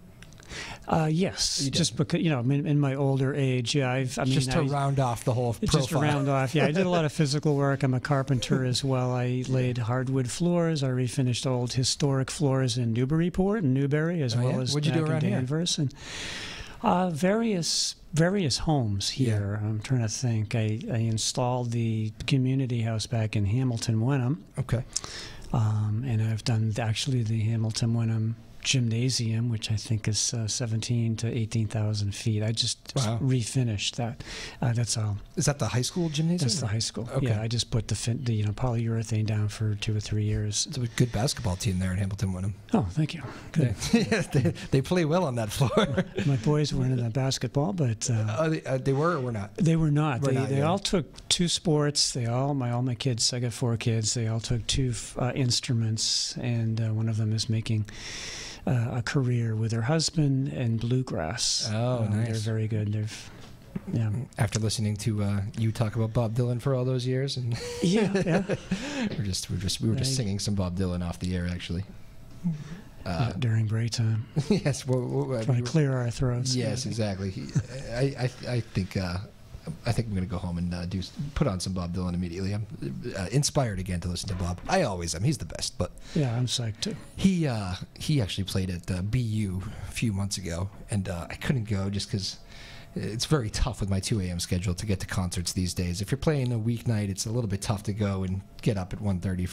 Yes, just because in my older age, to round off the whole profile. Just to round off, yeah. I did a lot of physical work. I'm a carpenter as well. I laid hardwood floors. I refinished old historic floors in Newburyport and Newbury, as well as What'd you do around in Danvers here? And various homes here. Yeah. I'm trying to think. I installed the community house back in Hamilton, Wenham. Okay. And I've done actually the Hamilton, Wenham gymnasium, which I think is 17 to 18,000 feet. I just refinished that. That's all. Is that the high school gymnasium? That's the high school. Okay. Yeah, I just put the polyurethane down for 2 or 3 years. It's a good basketball team there in Hamilton, Wenham. Oh, thank you. Good. They play well on that floor. My boys weren't in the basketball, but they were or were not? they were not. Were They not, they yeah. all took 2 sports. All my kids. I got 4 kids. They all took 2 instruments, and one of them is making a career with her husband in bluegrass. Oh, nice. They're very good. Yeah. After listening to you talk about Bob Dylan for all those years, and Yeah. we were just singing some Bob Dylan off the air actually. During break time. Yes, Trying to clear our throats. Yes, exactly. I think I'm going to go home and put on some Bob Dylan immediately. I'm inspired again to listen to Bob. I always am. He's the best. But Yeah, I'm psyched too. he actually played at BU a few months ago, and I couldn't go just because it's very tough with my 2 a.m. schedule to get to concerts these days. If you're playing a weeknight, it's a little bit tough to go and get up at 1:30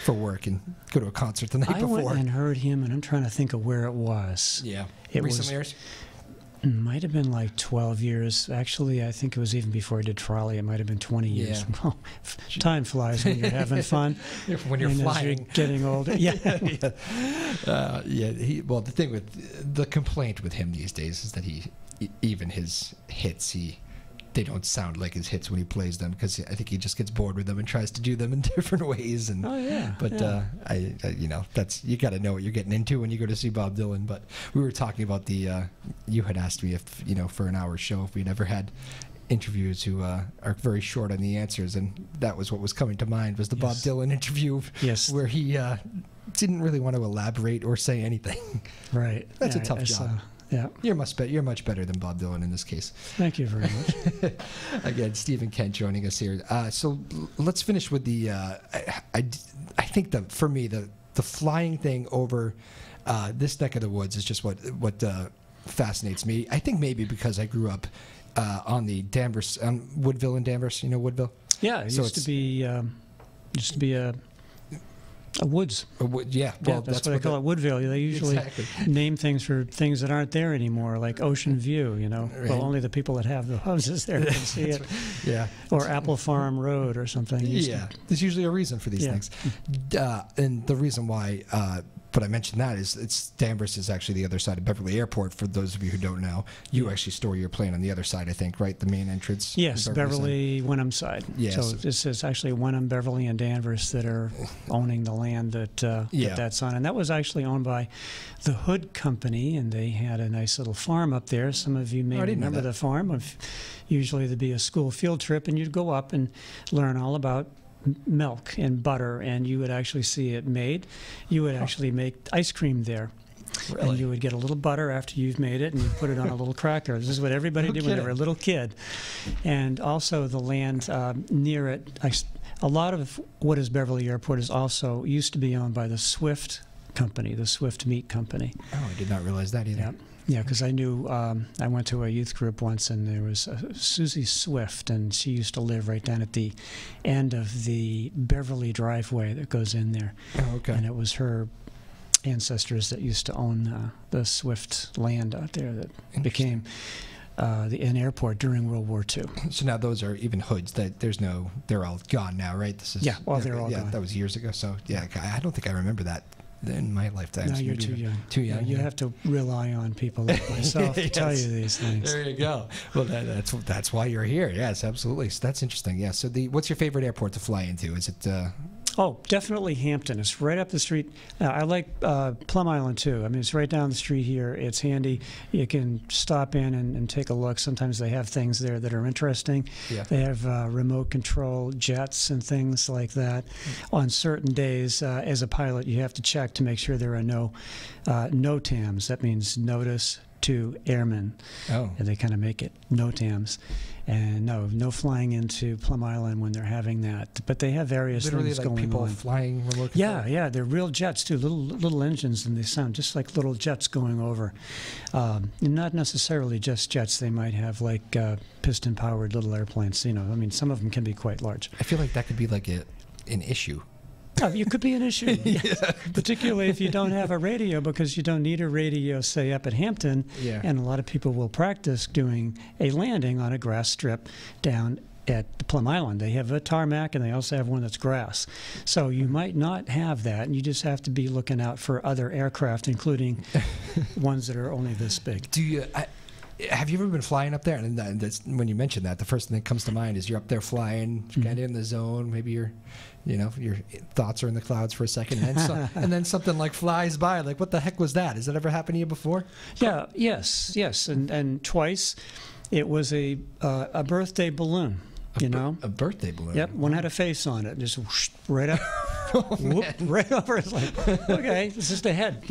for work and go to a concert the night I before. went and heard him, and I'm trying to think of where it was. Yeah, It recent was- years. It might have been like 12 years. Actually, I think it was even before I did trolley. It might have been 20 years. Yeah. Well, time flies when you're having fun. When you're and flying. as you're getting older. Yeah. Well, the thing with the complaint with him these days is that even his hits, they don't sound like his hits when he plays them, because I think he just gets bored with them and tries to do them in different ways. And Oh, yeah. but yeah. I that's, you got to know what you're getting into when you go to see Bob Dylan. But we were talking about you had asked me if for an hour show if we'd ever had interviews who are very short on the answers, and that was what was coming to mind, was the Bob Yes. Dylan interview. Yes. Where he didn't really want to elaborate or say anything. Right. That's a Yeah, tough I job. saw- Yeah. You're much better than Bob Dylan in this case. Thank you very much. Again, Stephen Kent joining us here. So let's finish with the. I think for me the flying thing over this neck of the woods is just what fascinates me. I think maybe because I grew up on the Danvers, Woodville and Danvers. You know Woodville? Yeah, it So used to be a woods. Yeah, well, that's what I call it, Woodville. They usually Exactly. name things for things that aren't there anymore, like Ocean View, Right. Well, only the people that have the houses there can see it. Yeah. Or Apple Farm Road or something. Yeah, there's usually a reason for these Yeah. things, and the reason why. But I mentioned that is Danvers is actually the other side of Beverly Airport. For those of you who don't know, you actually store your plane on the other side, I think, right? The main entrance. Yes, the Beverly Wenham side. Yes. So this is actually Wenham, Beverly, and Danvers that are owning the land that's on. And that was actually owned by the Hood Company, and they had a nice little farm up there. Some of you may Oh, I didn't know remember that. the farm. Usually there'd be a school field trip, and you'd go up and learn all about milk and butter, and you would actually see it made. You would actually make ice cream there. Really? And you would get a little butter after you've made it, and you put it on a little cracker. This is what everybody did when they were a little kid. And also the land near it, a lot of what is Beverly Airport is also used to be owned by the Swift Company, the Swift Meat Company. Oh, I did not realize that either. Yeah. Yeah, because I knew I went to a youth group once, and there was Susie Swift, and she used to live right down at the end of the Beverly driveway that goes in there. Oh, okay. And it was her ancestors that used to own the Swift land out there that became an airport during World War II. So now those are even hoods. They're all gone now, right? This is Yeah, well, they're all gone. That was years ago. So yeah, I don't think I remember that in my lifetime. No, So you're maybe too young. Too young. Yeah, you yeah. have to rely on people like myself to tell Yes. you these things. There you go. Well, that's why you're here. Yes, absolutely. So that's interesting. Yeah. So what's your favorite airport to fly into? Is it? Oh, definitely Hampton. It's right up the street. I like Plum Island, too. I mean, it's right down the street here. It's handy. You can stop in and take a look. Sometimes they have things there that are interesting. Yeah. They have remote control jets and things like that. On certain days, as a pilot, you have to check to make sure there are no NOTAMs. That means notice to airmen. Oh. And they kind of make it NOTAMs. And no flying into Plum Island when they're having that. But they have various Literally things like going people on. flying remote control? Yeah, they're real jets too, little engines, and they sound just like little jets going over. And not necessarily just jets. They might have like piston-powered little airplanes. I mean, some of them can be quite large. I feel like that could be like an issue You could be an issue, yes. Particularly if you don't have a radio, because you don't need a radio, say, up at Hampton. Yeah. And a lot of people will practice doing a landing on a grass strip down at Plum Island. They have a tarmac, and they also have one that's grass. So you might not have that, and you just have to be looking out for other aircraft, including ones that are only this big. Do you? Have you ever been flying up there? And that's, when you mention that, the first thing that comes to mind is you're up there flying, kind of in the zone. Maybe your thoughts are in the clouds for a second, and then something like flies by. Like, what the heck was that? Has that ever happened to you before? Yeah. Yes. And twice, it was a birthday balloon. A birthday balloon. Yep, one had a face on it, just whoosh, right up, whoop, right over. It's like, okay, it's just a head.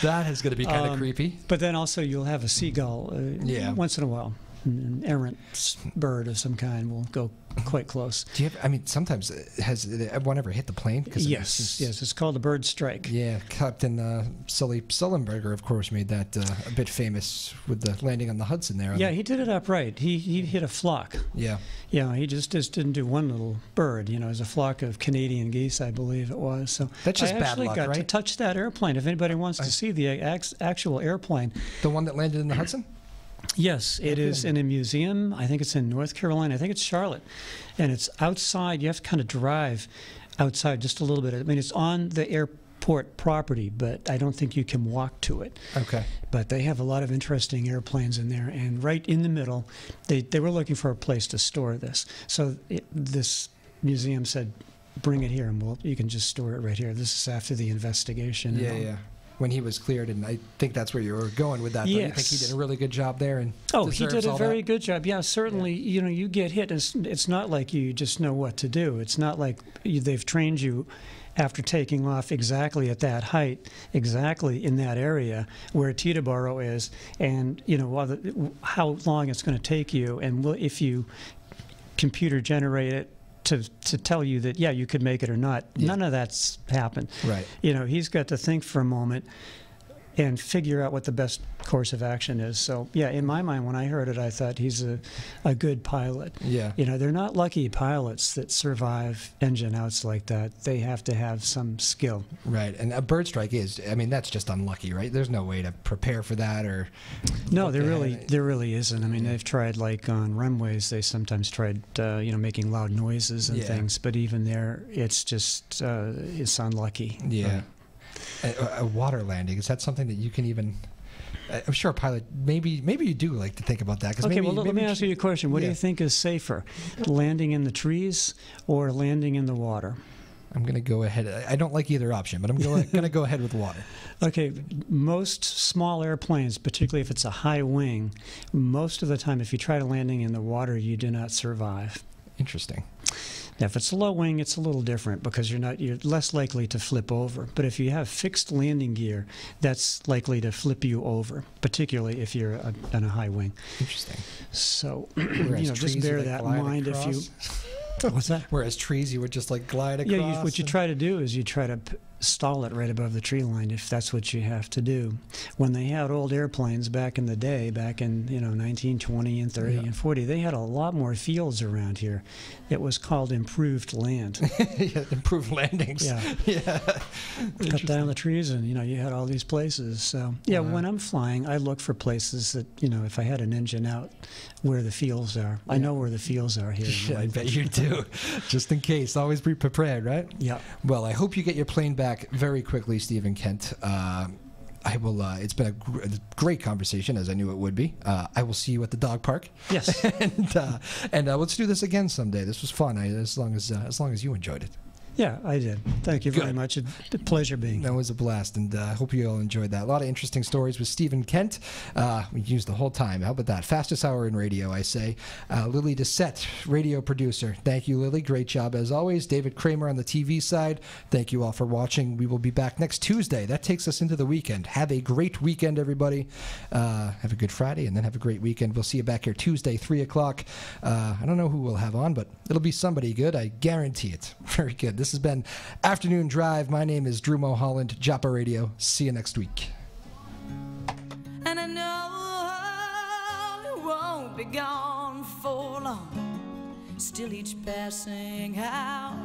That is going to be kind of creepy. But then also you'll have a seagull once in a while. An errant bird of some kind will go quite close. Do you have, I mean, sometimes has one ever hit the plane? Yes, it's called a bird strike. Yeah, Captain Sully Sullenberger, of course, made that a bit famous with the landing on the Hudson there. Yeah, he did it upright. He hit a flock. Yeah. Yeah, he just didn't do one little bird. It was a flock of Canadian geese, I believe it was. So that's just bad luck, right? I actually got to touch that airplane. If anybody wants to see the actual airplane. The one that landed in the Hudson? Yes, it is in a museum. I think it's in North Carolina. I think it's Charlotte. And it's outside. You have to kind of drive outside just a little bit. I mean, it's on the airport property, but I don't think you can walk to it. Okay. But they have a lot of interesting airplanes in there. And right in the middle, they were looking for a place to store this. So this museum said, bring it here, and you can just store it right here. This is after the investigation. Yeah. When he was cleared, and I think that's where you were going with that. Yes. You think he did a really good job there? And he did a very good job. Yeah, certainly. Yeah. You get hit. It's not like you just know what to do. It's not like they've trained you after taking off exactly at that height, exactly in that area where Teterboro is, and how long it's going to take you, and if you computer generate it to tell you that, you could make it or not. Yeah. None of that's happened. Right. He's got to think for a moment and figure out what the best course of action is. So, in my mind, when I heard it, I thought he's a good pilot. Yeah. They're not lucky pilots that survive engine outs like that. They have to have some skill. Right. And a bird strike that's just unlucky, right? There's no way to prepare for that or... No, there really isn't. I mean, they've tried, like on runways, they sometimes tried, making loud noises and things. But even there, it's just, it's unlucky. Yeah. Right. A water landing, is that something that you can even... I'm sure a pilot, maybe you do like to think about that. Okay, let me ask you a question. What do you think is safer, landing in the trees or landing in the water? I'm going to go ahead. I don't like either option, but I'm going to go ahead with water. Okay, most small airplanes, particularly if it's a high wing, most of the time if you try to landing in the water, you do not survive. Interesting. Now, if it's a low wing, it's a little different because you're less likely to flip over. But if you have fixed landing gear, that's likely to flip you over, particularly if you're on a high wing. Interesting. So, just bear that in mind if you... What's that? Whereas trees, you would just like glide across. Yeah, what you try to do is you try to stall it right above the tree line if that's what you have to do. When they had old airplanes back in the day, back in 1920 and 30 and 40, they had a lot more fields around here. It was called improved land. Improved landings. Yeah. Cut down the trees, and you had all these places. So when I'm flying, I look for places that if I had an engine out, where the fields are. I know where the fields are here. I bet you do. Just in case, always be prepared, right? Yeah. Well, I hope you get your plane back very quickly, Stephen Kent. I will. It's been a great conversation, as I knew it would be. I will see you at the dog park. Yes. and let's do this again someday. This was fun. As long as you enjoyed it. Yeah, I did. Thank you very much. It's a pleasure being here. That was a blast, and I hope you all enjoyed that. A lot of interesting stories with Stephen Kent. We used the whole time. How about that? Fastest hour in radio, I say. Lily Doucette, radio producer. Thank you, Lily. Great job, as always. David Kramer on the TV side. Thank you all for watching. We will be back next Tuesday. That takes us into the weekend. Have a great weekend, everybody. Have a good Friday, and then have a great weekend. We'll see you back here Tuesday, 3 o'clock. I don't know who we'll have on, but it'll be somebody good. I guarantee it. Very good. This has been Afternoon Drive. My name is Drew Moholland, Joppa Radio. See you next week. And I know it won't be gone for long. Still each passing hour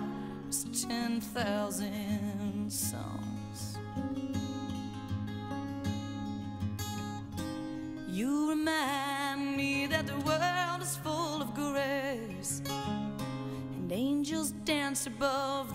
was 10,000 songs. You remind me that the world is full of grace, and angels dance above